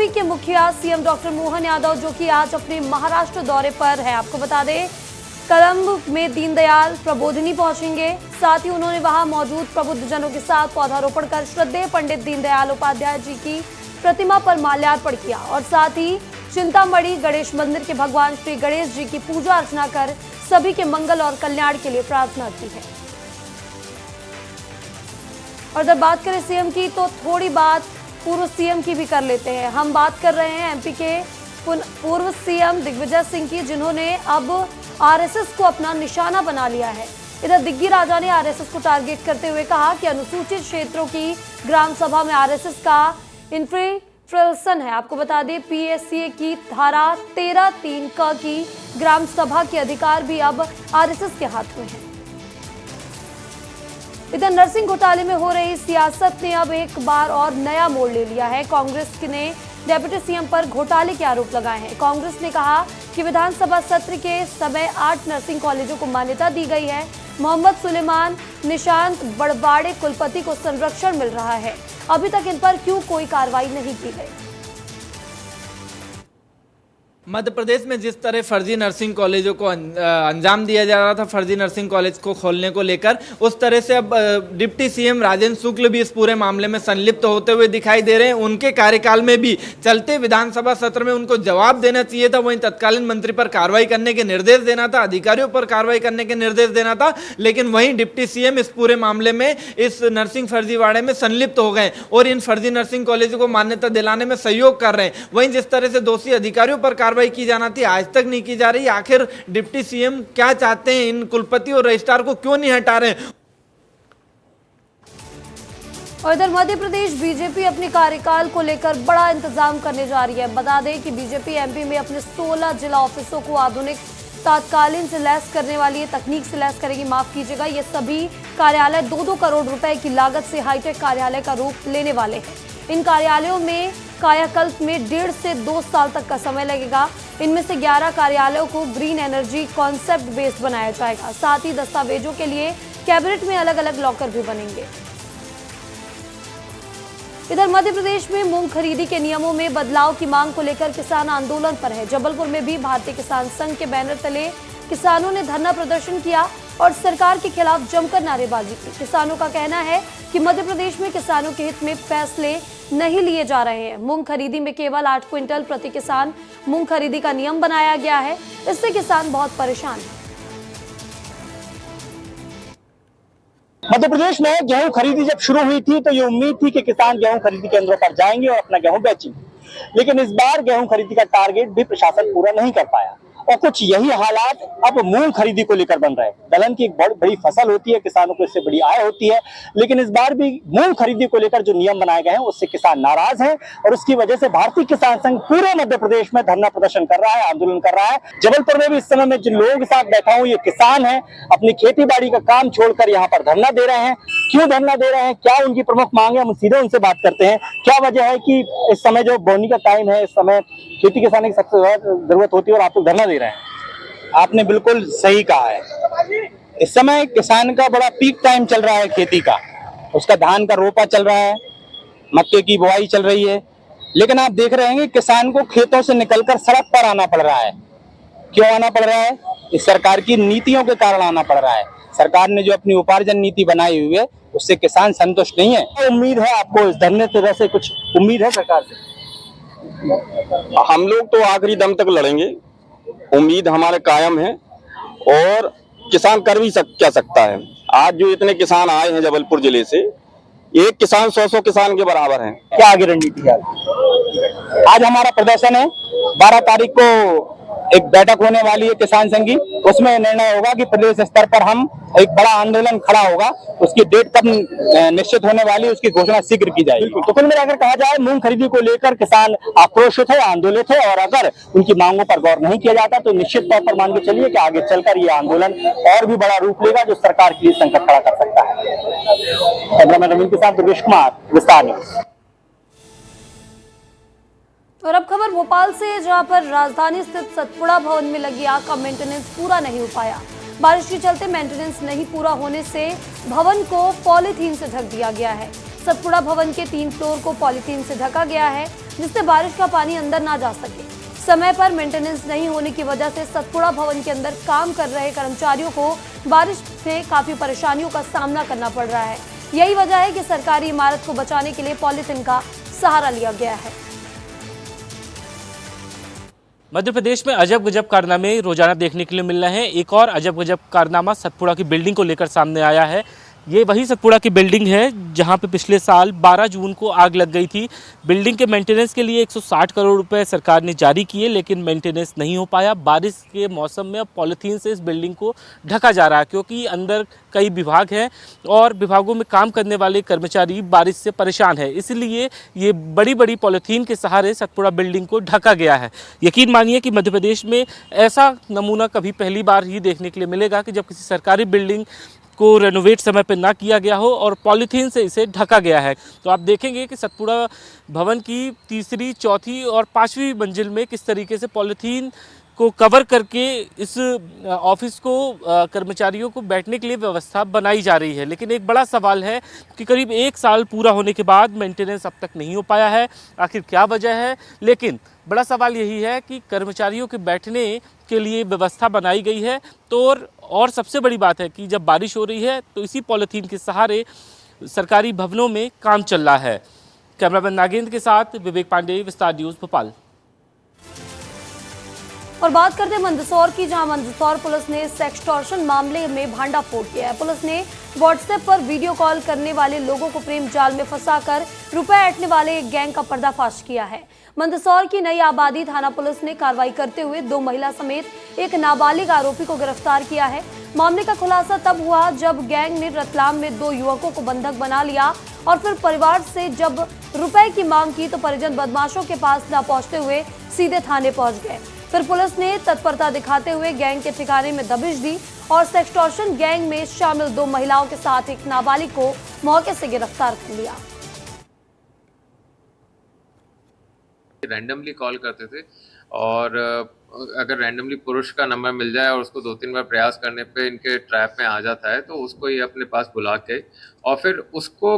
के मुखिया CM doctor Mohan Yadav, जो कि आज अपने महाराष्ट्र दौरे पर है। आपको बता दें, कलंब में दीनदयाल प्रबोधिनी पहुंचेंगे। साथ ही उन्होंने वहां मौजूद प्रबुद्धजनों के साथ पौधारोपण कर श्रद्धेय पंडित दीनदयाल उपाध्याय जी की प्रतिमा पर माल्यार्पण किया और साथ ही चिंतामणि गणेश मंदिर के भगवान श्री गणेश जी की पूजा अर्चना कर सभी के मंगल और कल्याण के लिए प्रार्थना की है। और जब बात करें सीएम की, तो थोड़ी बात पूर्व सीएम की भी कर लेते हैं। हम बात कर रहे हैं एमपी के पूर्व सीएम दिग्विजय सिंह की, जिन्होंने अब आरएसएस को अपना निशाना बना लिया है। इधर दिग्गी राजा ने आरएसएस को टारगेट करते हुए कहा कि अनुसूचित क्षेत्रों की ग्राम सभा में आरएसएस का इन्फिल्ट्रेशन है। आपको बता दें, पीएससीए की धारा 13(3) क की ग्राम सभा के अधिकार भी अब आरएसएस के हाथ में है। इधर नर्सिंग घोटाले में हो रही सियासत ने अब एक बार और नया मोड़ ले लिया है। कांग्रेस ने डिप्टी सीएम पर घोटाले के आरोप लगाए हैं। कांग्रेस ने कहा कि विधानसभा सत्र के समय 8 नर्सिंग कॉलेजों को मान्यता दी गई है। मोहम्मद सुलेमान निशांत बड़वाड़े कुलपति को संरक्षण मिल रहा है। अभी तक इन पर क्यों कोई कार्रवाई नहीं की गई? मध्य प्रदेश में जिस तरह फर्जी नर्सिंग कॉलेजों को अंजाम दिया जा रहा था, फर्जी नर्सिंग कॉलेज को खोलने को लेकर, उस तरह से अब डिप्टी सीएम राजेंद्र शुक्ल भी इस पूरे मामले में संलिप्त होते हुए दिखाई दे रहे हैं। उनके कार्यकाल में भी चलते विधानसभा सत्र में उनको जवाब देना चाहिए था, वहीं तत्कालीन मंत्री पर कार्रवाई करने के निर्देश देना था, अधिकारियों पर कार्रवाई करने के निर्देश देना था, लेकिन वहीं डिप्टी सीएम इस पूरे मामले में इस नर्सिंग फर्जीवाड़े में संलिप्त हो गए और इन फर्जी नर्सिंग कॉलेजों को मान्यता दिलाने में सहयोग कर रहे हैं। वहीं जिस तरह से दोषी अधिकारियों पर कार्रवाई की जाना थी, आज तक नहीं की जा रही। आखिर डिप्टी सीएम क्या चाहते हैं? इन कुलपति और रजिस्ट्रार को क्यों नहीं हटा रहे? और इधर मध्य प्रदेश बीजेपी अपने कार्यकाल को लेकर बड़ा इंतजाम करने जा रही है। बता दें कि बीजेपी एमपी में अपने 16 जिला ऑफिसों को आधुनिक तात्कालीन से लैस करने वाली तकनीक से लैस करेगी। माफ कीजिएगा, ये सभी कार्यालय 2-2 करोड़ रुपए की लागत से हाईटेक कार्यालय का रूप लेने वाले हैं। इन कार्यालयों में कायाकल्प में 1.5 से 2 साल तक का समय लगेगा। इनमें से 11 कार्यालयों को ग्रीन एनर्जी कॉन्सेप्ट बेस्ड बनाया जाएगा। साथ ही दस्तावेजों के लिए कैबिनेट में अलग अलग लॉकर भी बनेंगे। इधर मध्य प्रदेश में मूंग खरीदी के नियमों में बदलाव की मांग को लेकर किसान आंदोलन पर है। जबलपुर में भी भारतीय किसान संघ के बैनर तले किसानों ने धरना प्रदर्शन किया और सरकार के खिलाफ जमकर नारेबाजी की। किसानों का कहना है कि मध्य प्रदेश में किसानों के हित में फैसले नहीं लिए जा रहे हैं। मूंग खरीदी में केवल 8 क्विंटल प्रति किसान मूंग खरीदी का नियम बनाया गया है। इससे किसान बहुत परेशान हैं। मध्य प्रदेश में गेहूं खरीदी जब शुरू हुई थी तो ये उम्मीद थी कि किसान गेहूं खरीदी केंद्रों पर जाएंगे और अपना गेहूं बेचेंगे, लेकिन इस बार गेहूं खरीदी का टारगेट भी प्रशासन पूरा नहीं कर पाया और कुछ यही हालात अब मूंग खरीदी को लेकर बन रहे हैं। दलहन की एक बहुत बड़ी फसल होती है, किसानों को इससे बड़ी आय होती है, लेकिन इस बार भी मूंग खरीदी को लेकर जो नियम बनाए गए हैं उससे किसान नाराज हैं और उसकी वजह से भारतीय किसान संघ पूरे मध्य प्रदेश में धरना प्रदर्शन कर रहा है, आंदोलन कर रहा है। जबलपुर में भी इस समय में जिन लोगों के साथ बैठा हूँ, ये किसान है, अपनी खेती बाड़ी का काम छोड़कर यहाँ पर धरना दे रहे हैं। क्यों धरना दे रहे हैं, क्या उनकी प्रमुख मांग है, हम सीधे उनसे बात करते हैं। क्या वजह है कि इस समय जो बोनी का टाइम है, इस समय खेती किसानी की सबसे ज्यादा जरूरत होती है और आप लोग धरना दे रहे हैं? आपने बिल्कुल सही कहा है। इस समय किसान का बड़ा पीक टाइम चल रहा है खेती का। उसका धान का रोपा चल रहा है, मक्के की बुआई चल रही है, लेकिन आप देख रहे हैं कि किसान को खेतों से निकलकर सड़क पर आना पड़ रहा है। क्यों आना पड़ रहा है? इस सरकार की नीतियों के कारण आना पड़ रहा है। सरकार ने जो अपनी उपार्जन नीति बनाई हुई है उससे किसान संतुष्ट नहीं है। उम्मीद है आपको इस धरने से, वैसे कुछ उम्मीद है सरकार से? हम लोग तो आखिरी दम तक लड़ेंगे, उम्मीद हमारे कायम है और किसान कर भी क्या सकता है। आज जो इतने किसान आए हैं जबलपुर जिले से, एक किसान 100 किसान के बराबर है। क्या आगे रणनीति है? आज हमारा प्रदर्शन है, 12 तारीख को एक बैठक होने वाली है किसान संघ की। उसमें निर्णय होगा कि प्रदेश स्तर पर हम एक बड़ा आंदोलन खड़ा होगा। उसकी डेट कब निश्चित होने वाली है उसकी घोषणा शीघ्र की जाएगी। तो कुल मिलाकर कहा जाए, मूंग खरीदी को लेकर किसान आक्रोशित है, आंदोलित है और अगर उनकी मांगों पर गौर नहीं किया जाता तो निश्चित तौर पर मान के चलिए कि आगे चलकर ये आंदोलन और भी बड़ा रूप लेगा, जो सरकार के लिए संकट खड़ा कर सकता है। कैमरामैन रवीन के साथ दुर्गेश कुमार, विस्तार न्यूज। और अब खबर भोपाल से, जहां पर राजधानी स्थित सतपुड़ा भवन में लगी आग का मेंटेनेंस पूरा नहीं हो पाया। बारिश के चलते मेंटेनेंस नहीं पूरा होने से भवन को पॉलीथीन से ढक दिया गया है। सतपुड़ा भवन के 3 फ्लोर को पॉलीथीन से ढका गया है। जिससे बारिश का पानी अंदर ना जा सके। समय पर मेंटेनेंस नहीं होने की वजह से सतपुड़ा भवन के अंदर काम कर रहे कर्मचारियों को बारिश से काफी परेशानियों का सामना करना पड़ रहा है। यही वजह है कि सरकारी इमारत को बचाने के लिए पॉलीथिन का सहारा लिया गया है। मध्य प्रदेश में अजब गजब कारनामे रोजाना देखने के लिए मिल रहे हैं। एक और अजब गजब कारनामा सतपुड़ा की बिल्डिंग को लेकर सामने आया है। ये वही सतपुड़ा की बिल्डिंग है जहां पे पिछले साल 12 जून को आग लग गई थी। बिल्डिंग के मेंटेनेंस के लिए 160 करोड़ रुपए सरकार ने जारी किए, लेकिन मेंटेनेंस नहीं हो पाया। बारिश के मौसम में अब पॉलीथीन से इस बिल्डिंग को ढका जा रहा है, क्योंकि अंदर कई विभाग हैं और विभागों में काम करने वाले कर्मचारी बारिश से परेशान है। इसलिए ये बड़ी बड़ी पॉलीथीन के सहारे सतपुड़ा बिल्डिंग को ढका गया है। यकीन मानिए कि मध्य प्रदेश में ऐसा नमूना कभी पहली बार ही देखने के लिए मिलेगा कि जब किसी सरकारी बिल्डिंग को रेनोवेट समय पर ना किया गया हो और पॉलीथीन से इसे ढका गया है। तो आप देखेंगे कि सतपुड़ा भवन की तीसरी, चौथी और 5वीं मंजिल में किस तरीके से पॉलीथीन को कवर करके इस ऑफिस को कर्मचारियों को बैठने के लिए व्यवस्था बनाई जा रही है। लेकिन एक बड़ा सवाल है कि करीब 1 साल पूरा होने के बाद मेंटेनेंस अब तक नहीं हो पाया है। आखिर क्या वजह है? लेकिन बड़ा सवाल यही है कि कर्मचारियों के बैठने के लिए व्यवस्था बनाई गई है तो और सबसे बड़ी बात है कि जब बारिश हो रही है तो इसी पॉलीथीन के सहारे सरकारी भवनों में काम चल रहा है। कैमरामैन नागेंद्र के साथ विवेक पांडे, विस्तार न्यूज़, भोपाल। और बात करते हैं मंदसौर की, जहां मंदसौर पुलिस ने सेक्सटॉर्शन मामले में भांडाफोड़ किया है। पुलिस ने व्हाट्सएप पर वीडियो कॉल करने वाले लोगों को प्रेम जाल में फंसाकर रुपए ऐंठने वाले एक गैंग का पर्दाफाश किया है। मंदसौर की नई आबादी थाना पुलिस ने कार्रवाई करते हुए 2 महिला समेत एक नाबालिग आरोपी को गिरफ्तार किया है। मामले का खुलासा तब हुआ जब गैंग ने रतलाम में 2 युवकों को बंधक बना लिया और फिर परिवार से जब रुपए की मांग की तो परिजन बदमाशों के पास न पहुंचते हुए सीधे थाने पहुंच गए। फिर पुलिस ने तत्परता दिखाते हुए गैंग के ठिकाने में दबिश दी और सेक्सटॉर्शन गैंग में शामिल 2 महिलाओं के साथ एक नाबालिग को मौके से गिरफ्तार कर लिया। रैंडमली कॉल करते थे और अगर रैंडमली पुरुष का नंबर मिल जाए और उसको 2-3 बार प्रयास करने पे इनके ट्रैप में आ जाता है तो उसको ये अपने पास बुला के और फिर उसको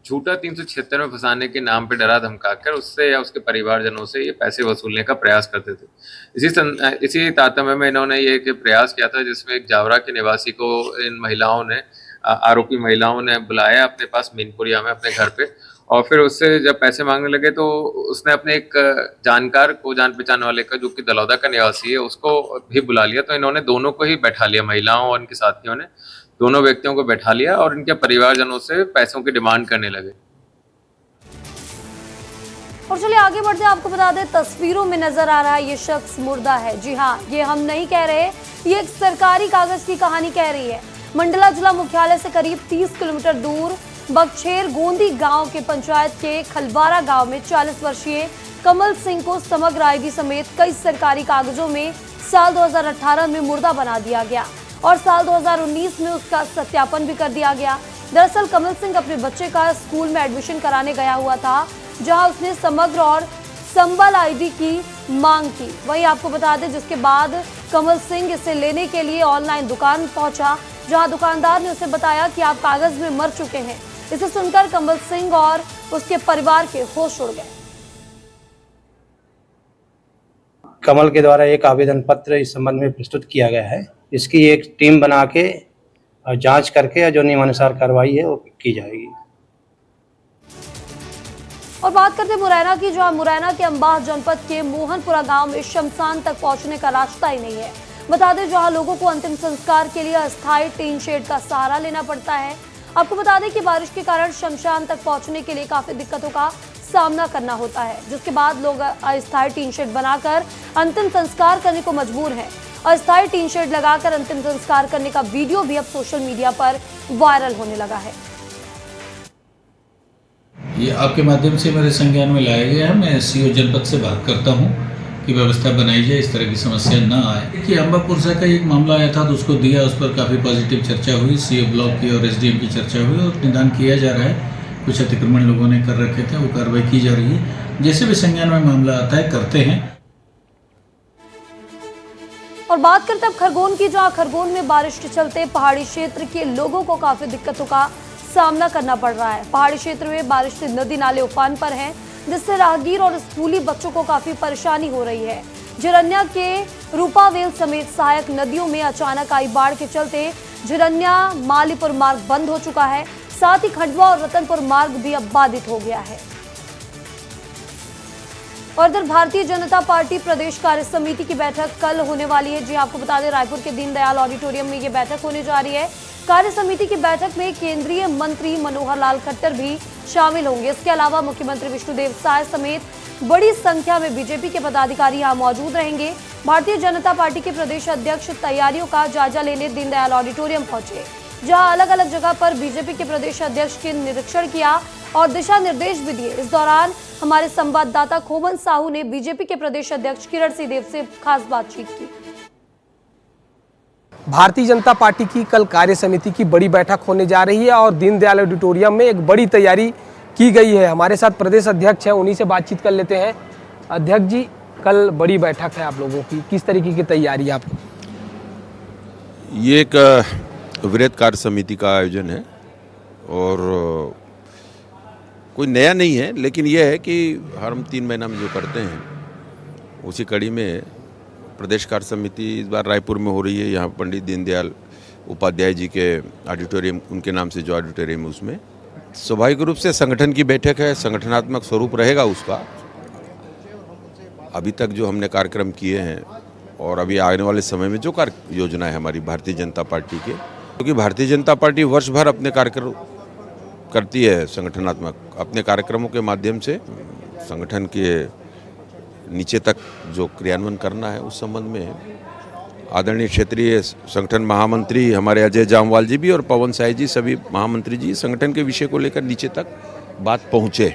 झूठा 376 में फंसाने के नाम पे डरा धमकाकर उससे या उसके परिवारजनों से ये पैसे वसूलने का प्रयास करते थे। इसी तारतम्य में इन्होंने ये प्रयास किया था जिसमें एक जावरा के निवासी को इन महिलाओं ने, आरोपी महिलाओं ने बुलाया अपने पास मीनपुरिया में अपने घर पे और फिर उससे जब पैसे मांगने लगे तो उसने अपने एक जानकार को, जान पहचान वाले का जो कि दलौदा का निवासी है, उसको भी बुला लिया। तो इन्होंने दोनों को ही बैठा लिया, महिलाओं और इनके साथियों ने दोनों व्यक्तियों को बैठा लिया और इनके परिवारजनों से पैसों की डिमांड करने लगे। और चलिए आगे बढ़ते हैं, आपको बता दें तस्वीरों में नजर आ रहा है ये शख्स मुर्दा है। जी हाँ, ये हम नहीं कह रहे, ये एक सरकारी कागज की कहानी कह रही है। मंडला जिला मुख्यालय से करीब 30 किलोमीटर दूर बगछेर गोंदी गांव के पंचायत के खलवारा गांव में 40 वर्षीय कमल सिंह को समग्र आईडी समेत कई सरकारी कागजों में साल 2018 में मुर्दा बना दिया गया और साल 2019 में उसका सत्यापन भी कर दिया गया। दरअसल कमल सिंह अपने बच्चे का स्कूल में एडमिशन कराने गया हुआ था, जहां उसने समग्र और संबल आईडी की मांग की। वहीं आपको बता दें जिसके बाद कमल सिंह इसे लेने के लिए ऑनलाइन दुकान पहुंचा, जहां दुकानदार ने उसे बताया कि आप कागज में मर चुके हैं। इसे सुनकर कमल सिंह और उसके परिवार के होश उड़ गए। कमल के द्वारा एक आवेदन पत्र इस संबंध में प्रस्तुत किया गया है। इसकी एक टीम बना के जांच करके जो नियमानुसार कार्रवाई है वो की जाएगी। और बात करते हैं मुरैना की, जहां मुरैना के अंबाह जनपद के मोहनपुरा गांव में शमशान तक पहुंचने का रास्ता ही नहीं है। बता दें जहां लोगों को अंतिम संस्कार के लिए अस्थायी टीन शेड का सहारा लेना पड़ता है। आपको बता दें कि बारिश के कारण शमशान तक पहुंचने के लिए काफी दिक्कतों का सामना करना होता है, जिसके बाद लोग अस्थायी टीन शेड बनाकर अंतिम संस्कार करने को मजबूर हैं। अस्थायी टीन शेड लगाकर अंतिम संस्कार करने का वीडियो भी अब सोशल मीडिया पर वायरल होने लगा है। ये आपके माध्यम से मेरे संज्ञान में लाया गया है। मैं सीओ जनपद से बात करता हूँ कि व्यवस्था बनाई जाए, इस तरह की समस्या ना आए। कि अम्बापुरसा का एक मामला आया था तो उसको दिया, उस पर काफ़ी पॉजिटिव चर्चा हुई, सीओ ब्लॉक की और एसडीएम की चर्चा हुई और निदान किया जा रहा है। कुछ अतिक्रमण लोगों ने कर रखे थे, वो कार्रवाई की जा रही है। जैसे भी संज्ञान में मामला आता है करते हैं। और बात करते हैं अब खरगोन की, जहां खरगोन में बारिश के चलते पहाड़ी क्षेत्र के लोगों को काफी दिक्कतों का सामना करना पड़ रहा है। पहाड़ी क्षेत्र में बारिश से नदी नाले उफान पर हैं, जिससे राहगीर और स्कूली बच्चों को काफी परेशानी हो रही है। झिरन्या के रूपावेल समेत सहायक नदियों में अचानक आई बाढ़ के चलते झिरन्या मालीपुर मार्ग बंद हो चुका है। साथ ही खंडवा और रतनपुर मार्ग भी अब बाधित हो गया है। और इधर भारतीय जनता पार्टी प्रदेश कार्य समिति की बैठक कल होने वाली है। जी आपको बता दें, रायपुर के दीनदयाल ऑडिटोरियम में ये बैठक होने जा रही है। कार्य समिति की बैठक में केंद्रीय मंत्री मनोहर लाल खट्टर भी शामिल होंगे। इसके अलावा मुख्यमंत्री विष्णुदेव साय समेत बड़ी संख्या में बीजेपी के पदाधिकारी यहाँ मौजूद रहेंगे। भारतीय जनता पार्टी के प्रदेश अध्यक्ष तैयारियों का जायजा लेने दीनदयाल ऑडिटोरियम पहुंचे, जहां अलग अलग जगह पर बीजेपी के प्रदेश अध्यक्ष के निरीक्षण किया और दिशा निर्देश भी दिए। इस दौरान हमारे संवाददाता खोमन साहू ने बीजेपी के प्रदेश अध्यक्ष किरण सिंहदेव से खास बातचीत की। भारतीय जनता पार्टी की कल कार्य समिति की बड़ी बैठक होने जा रही है और दीनदयाल ऑडिटोरियम में एक बड़ी तैयारी की गई है। हमारे साथ प्रदेश अध्यक्ष हैं, उन्हीं से बातचीत कर लेते हैं। अध्यक्ष जी, कल बड़ी बैठक है आप लोगों की, किस तरीके की तैयारी आप? ये एक वृहद कार्य समिति का आयोजन है और कोई नया नहीं है, लेकिन यह है कि हर हम 3 महीना में जो करते हैं उसी कड़ी में प्रदेश कार्य समिति इस बार रायपुर में हो रही है। यहाँ पंडित दीनदयाल उपाध्याय जी के ऑडिटोरियम, उनके नाम से जो ऑडिटोरियम है उसमें स्वाभाविक रूप से संगठन की बैठक है, संगठनात्मक स्वरूप रहेगा उसका। अभी तक जो हमने कार्यक्रम किए हैं और अभी आने वाले समय में जो कार्य योजना है हमारी भारतीय जनता पार्टी के, क्योंकि भारतीय जनता पार्टी वर्ष भर अपने कार्यक्रम करती है संगठनात्मक, अपने कार्यक्रमों के माध्यम से संगठन के नीचे तक जो क्रियान्वयन करना है उस संबंध में आदरणीय क्षेत्रीय संगठन महामंत्री हमारे अजय जामवाल जी भी और पवन साय जी, सभी महामंत्री जी संगठन के विषय को लेकर नीचे तक बात पहुँचे।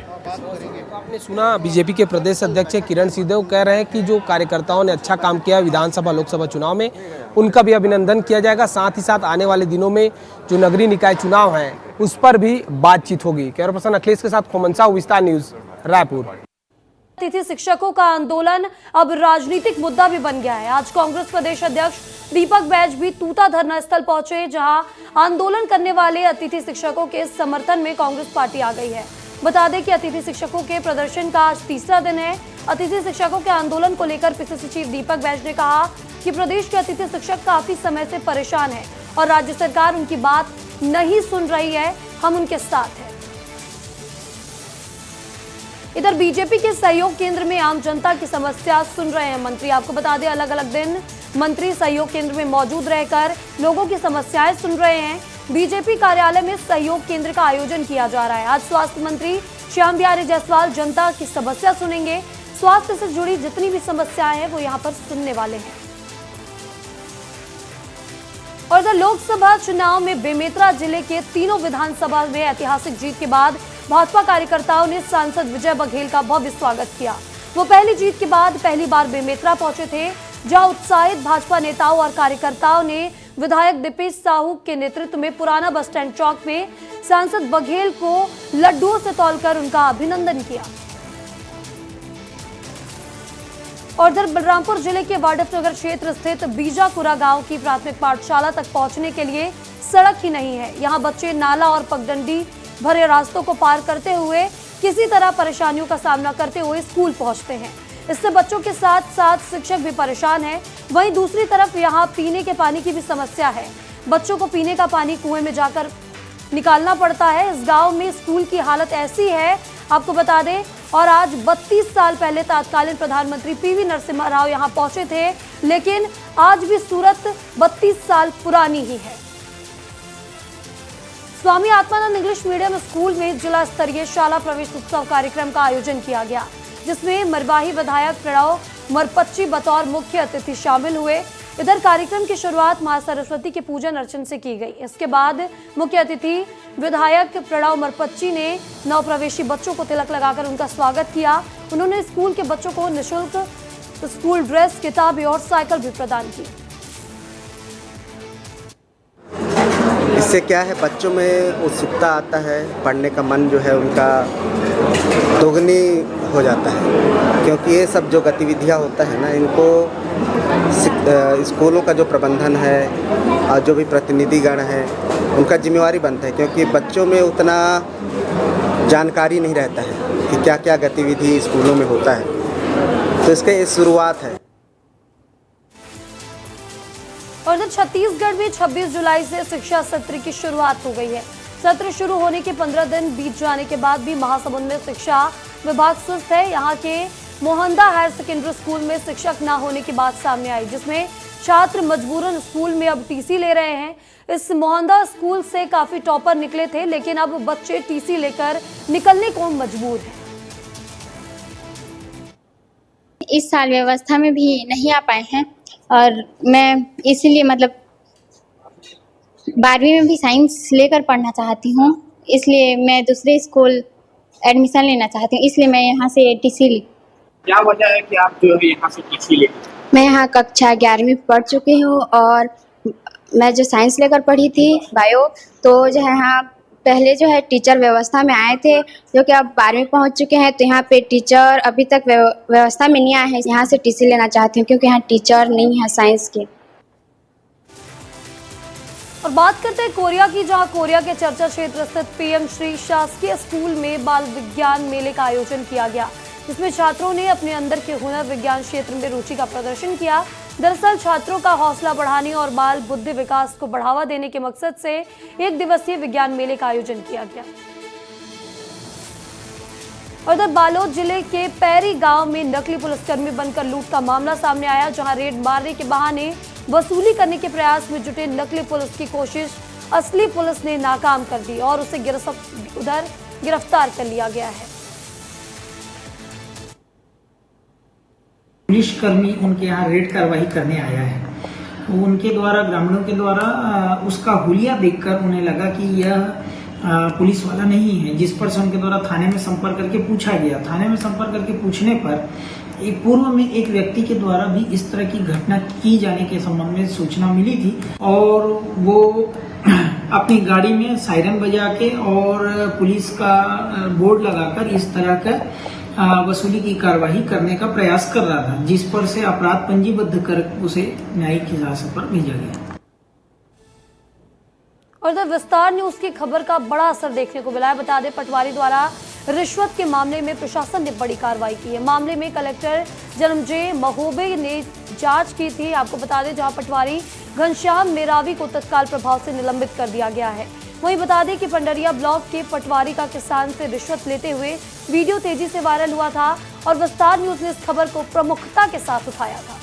आपने सुना बीजेपी के प्रदेश अध्यक्ष किरण सिंहदेव कह रहे हैं कि जो कार्यकर्ताओं ने अच्छा काम किया विधानसभा लोकसभा चुनाव में, उनका भी अभिनंदन किया जाएगा। साथ ही साथ आने वाले दिनों में जो नगरीय निकाय चुनाव हैं उस पर भी बातचीत होगी। कैमरा पर्सन अखिलेश के साथ खोमन साहू, विस्तार न्यूज, रायपुर। अतिथि शिक्षकों का आंदोलन अब राजनीतिक मुद्दा भी बन गया है। आज कांग्रेस प्रदेश अध्यक्ष दीपक बैज भी तूता धरना स्थल पहुंचे, जहां आंदोलन करने वाले अतिथि शिक्षकों के समर्थन में कांग्रेस पार्टी आ गई है। बता दें कि अतिथि शिक्षकों के प्रदर्शन का आज तीसरा दिन है। अतिथि शिक्षकों के आंदोलन को लेकर पीसीसी चीफ दीपक बैज ने कहा कि प्रदेश के अतिथि शिक्षक काफी समय से परेशान है और राज्य सरकार उनकी बात नहीं सुन रही है, हम उनके साथ हैं। इधर बीजेपी के सहयोग केंद्र में आम जनता की समस्या सुन रहे हैं मंत्री। आपको बता दें, अलग अलग दिन मंत्री सहयोग केंद्र में मौजूद रहकर लोगों की समस्याएं सुन रहे हैं। बीजेपी कार्यालय में सहयोग केंद्र का आयोजन किया जा रहा है। आज स्वास्थ्य मंत्री श्याम बिहारी जायसवाल जनता की समस्या सुनेंगे। स्वास्थ्य से जुड़ी जितनी भी समस्याएं हैं वो यहाँ पर सुनने वाले हैं। और इधर लोकसभा चुनाव में बेमेतरा जिले के तीनों विधानसभा में ऐतिहासिक जीत के बाद भाजपा कार्यकर्ताओं ने सांसद विजय बघेल का भव्य स्वागत किया। वो पहली जीत के बाद पहली बार बेमेतरा पहुंचे थे, जहां उत्साहित भाजपा नेताओं और कार्यकर्ताओं ने विधायक दीपेश साहू के नेतृत्व में पुराना बस स्टैंड चौक में सांसद बघेल को लड्डुओं से तौलकर उनका अभिनंदन किया। और इधर बलरामपुर जिले के वाड्फनगर क्षेत्र स्थित बीजापुरा गांव की प्राथमिक पाठशाला तक पहुंचने के लिए सड़क ही नहीं है। यहां बच्चे नाला और पगडंडी भरे रास्तों को पार करते हुए किसी तरह परेशानियों का सामना करते हुए स्कूल पहुंचते हैं। इससे बच्चों के साथ साथ शिक्षक भी परेशान हैं। वहीं दूसरी तरफ यहां पीने के पानी की भी समस्या है। बच्चों को पीने का पानी कुएं में जाकर निकालना पड़ता है। इस गांव में स्कूल की हालत ऐसी है, आपको बता दें, और आज 32 साल पहले तत्कालीन प्रधानमंत्री पीवी नरसिम्हा राव यहां पहुंचे थे, लेकिन आज भी सूरत 32 साल पुरानी ही है। Swami Atmanand English medium school में जिला स्तरीय शाला प्रवेश उत्सव कार्यक्रम का आयोजन किया गया, जिसमें मरवाही विधायक प्रणव मरपच्ची बतौर मुख्य अतिथि शामिल हुए। इधर कार्यक्रम की शुरुआत मां सरस्वती के पूजन अर्चन से की गई। इसके बाद मुख्य अतिथि विधायक प्रणव मरपच्ची ने नव प्रवेशी बच्चों को तिलक लगाकर उनका स्वागत किया। उन्होंने स्कूल के बच्चों को निःशुल्क स्कूल ड्रेस, किताबें और साइकिल भी प्रदान की। इससे क्या है, बच्चों में उत्सुकता आता है, पढ़ने का मन जो है उनका दोगुनी हो जाता है, क्योंकि ये सब जो गतिविधियां होता है ना, इनको स्कूलों का जो प्रबंधन है और जो भी प्रतिनिधिगण है उनका जिम्मेवारी बनता है, क्योंकि बच्चों में उतना जानकारी नहीं रहता है कि क्या क्या गतिविधि स्कूलों में होता है। तो इसका ये शुरुआत है। और इधर छत्तीसगढ़ में 26 जुलाई से शिक्षा सत्र की शुरुआत हो गई है। सत्र शुरू होने के 15 दिन बीत जाने के बाद भी महासमुंद में शिक्षा विभाग सुस्त है। यहाँ के मोहंदा हायर सेकेंडरी स्कूल में शिक्षक न होने की बात सामने आई, जिसमें छात्र मजबूरन स्कूल में अब टीसी ले रहे हैं। इस मोहंदा स्कूल से काफी टॉपर निकले थे, लेकिन अब बच्चे टीसी लेकर निकलने को मजबूर हैं। इस साल व्यवस्था में भी नहीं आ पाए हैं और मैं इसीलिए मतलब 12वीं में भी साइंस लेकर पढ़ना चाहती हूँ, इसलिए मैं दूसरे स्कूल एडमिशन लेना चाहती हूँ, इसलिए मैं यहाँ से टीसी ली। क्या वजह है कि आप जो है यहाँ से टीसी ले? मैं यहाँ कक्षा 11वीं पढ़ चुकी हूँ और मैं जो साइंस लेकर पढ़ी थी बायो, तो जो है यहाँ पहले जो है टीचर व्यवस्था में आए थे, जो कि अब 12वीं पहुँच चुके हैं, तो यहाँ पे टीचर अभी तक व्यवस्था में नहीं आए हैं। यहाँ से टीसी लेना चाहती हूँ क्योंकि यहाँ टीचर नहीं है साइंस के। और बात करते हैं कोरिया की, जहां कोरिया के चर्चा क्षेत्र स्थित पीएम श्री शासकीय स्कूल में बाल विज्ञान मेले का आयोजन किया गया, जिसमें छात्रों ने अपने अंदर के हुनर विज्ञान क्षेत्र में रुचि का प्रदर्शन किया। दरअसल छात्रों का हौसला बढ़ाने और बाल बुद्धि विकास को बढ़ावा देने के मकसद से 1 दिवसीय विज्ञान मेले का आयोजन किया गया। और इधर बालोद जिले के पैरी गांव में नकली पुलिसकर्मी बनकर लूट का मामला सामने आया, जहां रेड मारने के बहाने वसूली करने के प्रयास में जुटे नकली पुलिस की कोशिश असली पुलिस ने नाकाम कर दी और उसे गिरफ्तार कर लिया गया है। पुलिसकर्मी उनके यहाँ रेड कार्रवाई करने आया है। उनके द्वारा ग्रामीणों के द्वारा उसका हुलिया देखकर उन्हें लगा कि यह पुलिस वाला नहीं है, जिस पर से उनके द्वारा थाने में संपर्क करके पूछा गया। थाने में संपर्क करके पूछने पर एक पूर्व में एक व्यक्ति के द्वारा भी इस तरह की घटना की जाने के संबंध में सूचना मिली थी और वो अपनी गाड़ी में सायरन बजा के और पुलिस का बोर्ड लगाकर इस तरह का वसूली की कार्रवाई करने का प्रयास कर रहा था, जिस पर से अपराध पंजीबद्ध कर उसे न्यायिक हिरासत पर भेजा गया। और इधर विस्तार न्यूज की खबर का बड़ा असर देखने को मिला है। बता दें, पटवारी द्वारा रिश्वत के मामले में प्रशासन ने बड़ी कार्रवाई की है। मामले में कलेक्टर जन्मजय महोबे ने जांच की थी। आपको बता दें, जहां पटवारी घनश्याम मेरावी को तत्काल प्रभाव से निलंबित कर दिया गया है। वहीं बता दें कि पंडरिया ब्लॉक के पटवारी का किसान से रिश्वत लेते हुए वीडियो तेजी से वायरल हुआ था और विस्तार न्यूज ने इस खबर को प्रमुखता के साथ उठाया था।